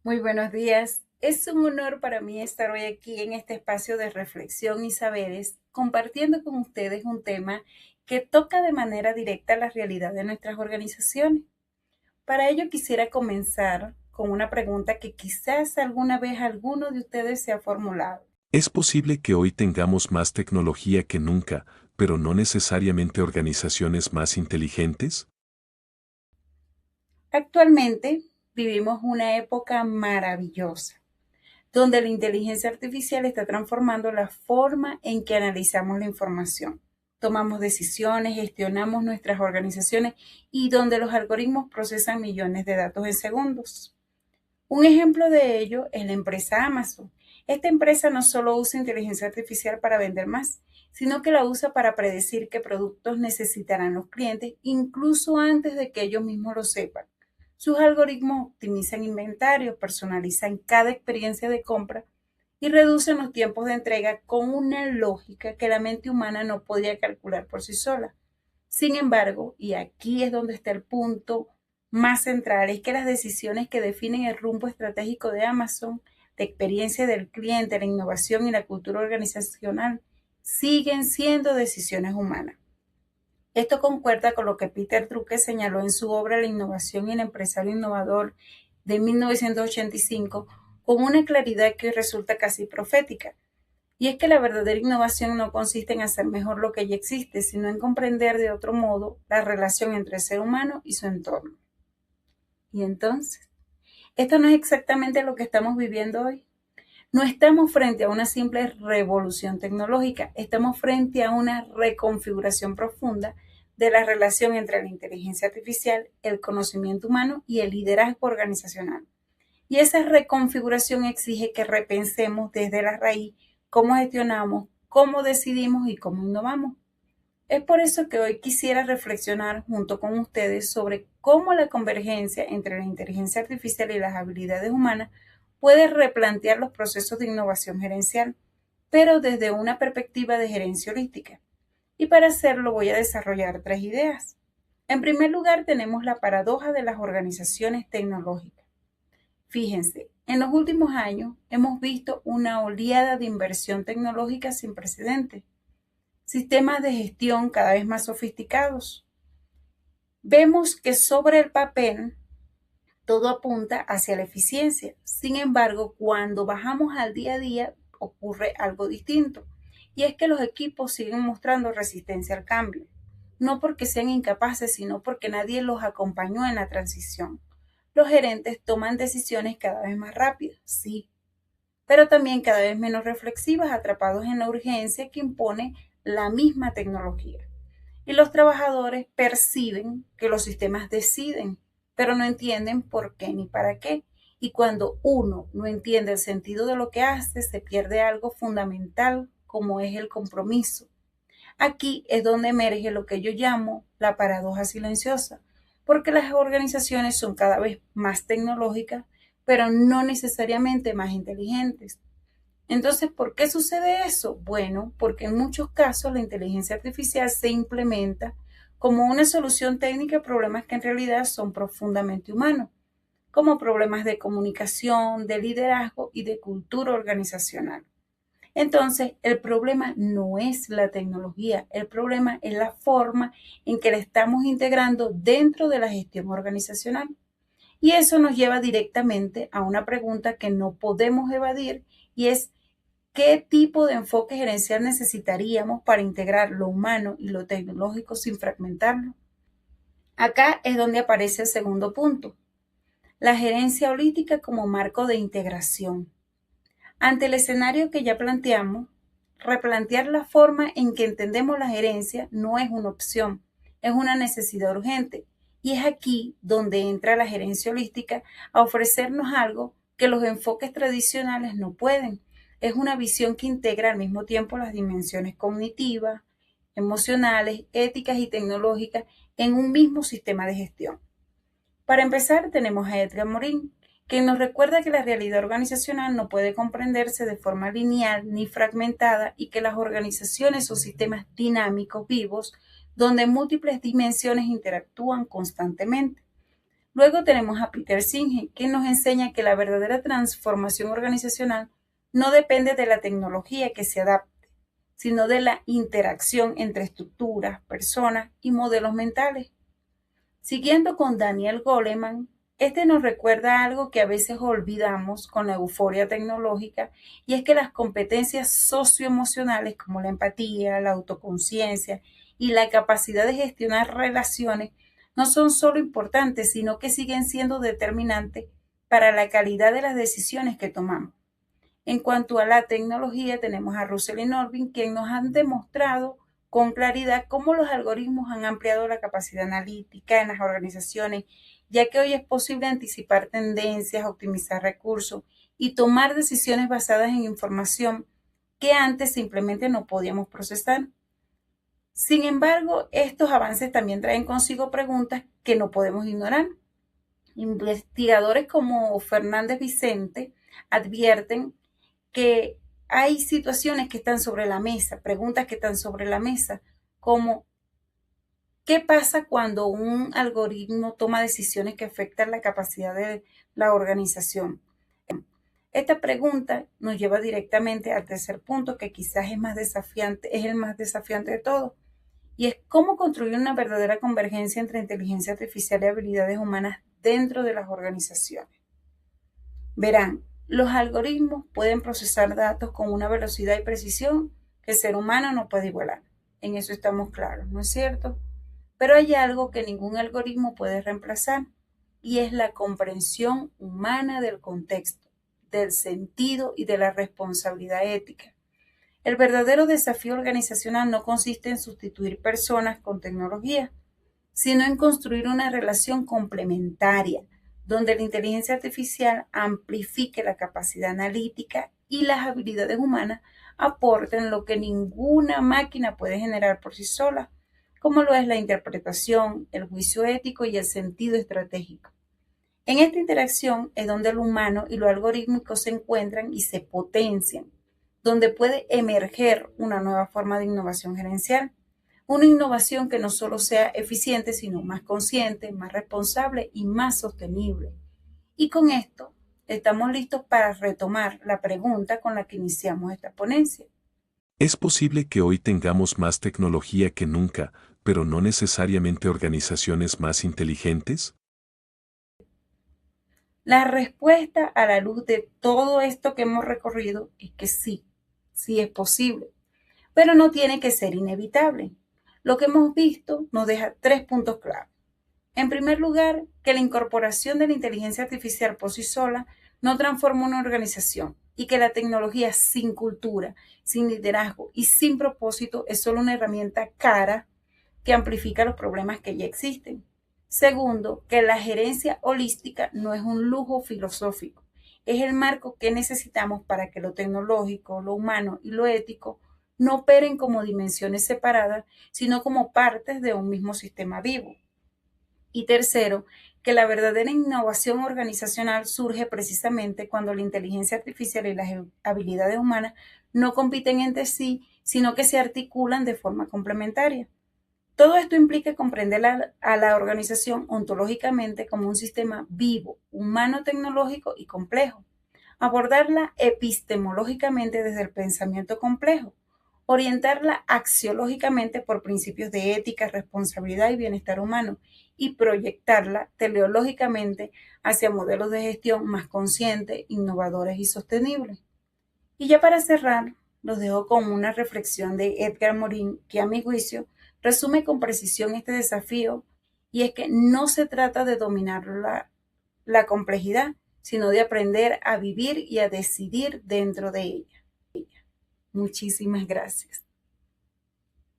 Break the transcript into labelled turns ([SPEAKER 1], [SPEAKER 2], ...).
[SPEAKER 1] Muy buenos días. Es un honor para mí estar hoy aquí en este espacio de reflexión y saberes, compartiendo con ustedes un tema que toca de manera directa la realidad de nuestras organizaciones. Para ello quisiera comenzar con una pregunta que quizás alguna vez alguno de ustedes se ha formulado.
[SPEAKER 2] Es posible que hoy tengamos más tecnología que nunca, pero no necesariamente organizaciones más inteligentes.
[SPEAKER 1] Actualmente vivimos una época maravillosa, donde la inteligencia artificial está transformando la forma en que analizamos la información. Tomamos decisiones, gestionamos nuestras organizaciones y donde los algoritmos procesan millones de datos en segundos. Un ejemplo de ello es la empresa Amazon. Esta empresa no solo usa inteligencia artificial para vender más, sino que la usa para predecir qué productos necesitarán los clientes incluso antes de que ellos mismos lo sepan. Sus algoritmos optimizan inventarios, personalizan cada experiencia de compra y reducen los tiempos de entrega con una lógica que la mente humana no podía calcular por sí sola. Sin embargo, y aquí es donde está el punto más central, es que las decisiones que definen el rumbo estratégico de Amazon, la experiencia del cliente, la innovación y la cultura organizacional, siguen siendo decisiones humanas. Esto concuerda con lo que Peter Drucker señaló en su obra La innovación y el empresario innovador de 1985 con una claridad que hoy resulta casi profética. Y es que la verdadera innovación no consiste en hacer mejor lo que ya existe, sino en comprender de otro modo la relación entre el ser humano y su entorno. Y entonces, esto no es exactamente lo que estamos viviendo hoy. No estamos frente a una simple revolución tecnológica, estamos frente a una reconfiguración profunda de la relación entre la inteligencia artificial, el conocimiento humano y el liderazgo organizacional. Y esa reconfiguración exige que repensemos desde la raíz cómo gestionamos, cómo decidimos y cómo innovamos. Es por eso que hoy quisiera reflexionar junto con ustedes sobre cómo la convergencia entre la inteligencia artificial y las habilidades humanas puede replantear los procesos de innovación gerencial, pero desde una perspectiva de gerencia holística. Y para hacerlo voy a desarrollar tres ideas. En primer lugar, tenemos la paradoja de las organizaciones tecnológicas. Fíjense, en los últimos años hemos visto una oleada de inversión tecnológica sin precedentes, sistemas de gestión cada vez más sofisticados. Vemos que sobre el papel todo apunta hacia la eficiencia. Sin embargo, cuando bajamos al día a día ocurre algo distinto. Y es que los equipos siguen mostrando resistencia al cambio. No porque sean incapaces, sino porque nadie los acompañó en la transición. Los gerentes toman decisiones cada vez más rápidas, sí, pero también cada vez menos reflexivas, atrapados en la urgencia que impone la misma tecnología. Y los trabajadores perciben que los sistemas deciden, pero no entienden por qué ni para qué. Y cuando uno no entiende el sentido de lo que hace, se pierde algo fundamental como es el compromiso. Aquí es donde emerge lo que yo llamo la paradoja silenciosa, porque las organizaciones son cada vez más tecnológicas, pero no necesariamente más inteligentes. Entonces, ¿por qué sucede eso? Bueno, porque en muchos casos la inteligencia artificial se implementa como una solución técnica a problemas que en realidad son profundamente humanos, como problemas de comunicación, de liderazgo y de cultura organizacional. Entonces, el problema no es la tecnología, el problema es la forma en que la estamos integrando dentro de la gestión organizacional. Y eso nos lleva directamente a una pregunta que no podemos evadir y es ¿qué tipo de enfoque gerencial necesitaríamos para integrar lo humano y lo tecnológico sin fragmentarlo? Acá es donde aparece el segundo punto, la gerencia holística como marco de integración. Ante el escenario que ya planteamos, replantear la forma en que entendemos la gerencia no es una opción, es una necesidad urgente. Y es aquí donde entra la gerencia holística a ofrecernos algo que los enfoques tradicionales no pueden. Es una visión que integra al mismo tiempo las dimensiones cognitivas, emocionales, éticas y tecnológicas en un mismo sistema de gestión. Para empezar, tenemos a Edgar Morin, quien nos recuerda que la realidad organizacional no puede comprenderse de forma lineal ni fragmentada y que las organizaciones son sistemas dinámicos, vivos, donde múltiples dimensiones interactúan constantemente. Luego tenemos a Peter Senge, que nos enseña que la verdadera transformación organizacional no depende de la tecnología que se adapte, sino de la interacción entre estructuras, personas y modelos mentales. Siguiendo con Daniel Goleman, este nos recuerda algo que a veces olvidamos con la euforia tecnológica, y es que las competencias socioemocionales como la empatía, la autoconciencia y la capacidad de gestionar relaciones no son solo importantes, sino que siguen siendo determinantes para la calidad de las decisiones que tomamos. En cuanto a la tecnología, tenemos a Russell y Norvin, quienes nos han demostrado con claridad cómo los algoritmos han ampliado la capacidad analítica en las organizaciones, ya que hoy es posible anticipar tendencias, optimizar recursos y tomar decisiones basadas en información que antes simplemente no podíamos procesar. Sin embargo, estos avances también traen consigo preguntas que no podemos ignorar. Investigadores como Fernández Vicente advierten que hay situaciones que están sobre la mesa, preguntas que están sobre la mesa, como ¿qué pasa cuando un algoritmo toma decisiones que afectan la capacidad de la organización? Esta pregunta nos lleva directamente al tercer punto, que quizás es más desafiante, es el más desafiante de todo, y es cómo construir una verdadera convergencia entre inteligencia artificial y habilidades humanas dentro de las organizaciones. Verán, los algoritmos pueden procesar datos con una velocidad y precisión que el ser humano no puede igualar. En eso estamos claros, ¿no es cierto? Pero hay algo que ningún algoritmo puede reemplazar, y es la comprensión humana del contexto, del sentido y de la responsabilidad ética. El verdadero desafío organizacional no consiste en sustituir personas con tecnología, sino en construir una relación complementaria, donde la inteligencia artificial amplifique la capacidad analítica y las habilidades humanas aporten lo que ninguna máquina puede generar por sí sola, como lo es la interpretación, el juicio ético y el sentido estratégico. En esta interacción es donde lo humano y lo algorítmico se encuentran y se potencian, donde puede emerger una nueva forma de innovación gerencial, una innovación que no solo sea eficiente, sino más consciente, más responsable y más sostenible. Y con esto estamos listos para retomar la pregunta con la que iniciamos esta ponencia.
[SPEAKER 2] Es posible que hoy tengamos más tecnología que nunca, pero no necesariamente organizaciones más inteligentes.
[SPEAKER 1] La respuesta a la luz de todo esto que hemos recorrido es que sí, sí es posible, pero no tiene que ser inevitable. Lo que hemos visto nos deja 3 puntos clave. En primer lugar, que la incorporación de la inteligencia artificial por sí sola no transforma una organización, y que la tecnología sin cultura, sin liderazgo y sin propósito es solo una herramienta cara que amplifica los problemas que ya existen. Segundo, que la gerencia holística no es un lujo filosófico, es el marco que necesitamos para que lo tecnológico, lo humano y lo ético no operen como dimensiones separadas, sino como partes de un mismo sistema vivo. Y tercero, que la verdadera innovación organizacional surge precisamente cuando la inteligencia artificial y las habilidades humanas no compiten entre sí, sino que se articulan de forma complementaria. Todo esto implica comprender a la organización ontológicamente como un sistema vivo, humano, tecnológico y complejo. Abordarla epistemológicamente desde el pensamiento complejo. Orientarla axiológicamente por principios de ética, responsabilidad y bienestar humano. Y proyectarla teleológicamente hacia modelos de gestión más conscientes, innovadores y sostenibles. Y ya para cerrar, los dejo con una reflexión de Edgar Morin, que a mi juicio resume con precisión este desafío, y es que no se trata de dominar la complejidad, sino de aprender a vivir y a decidir dentro de ella. Muchísimas gracias.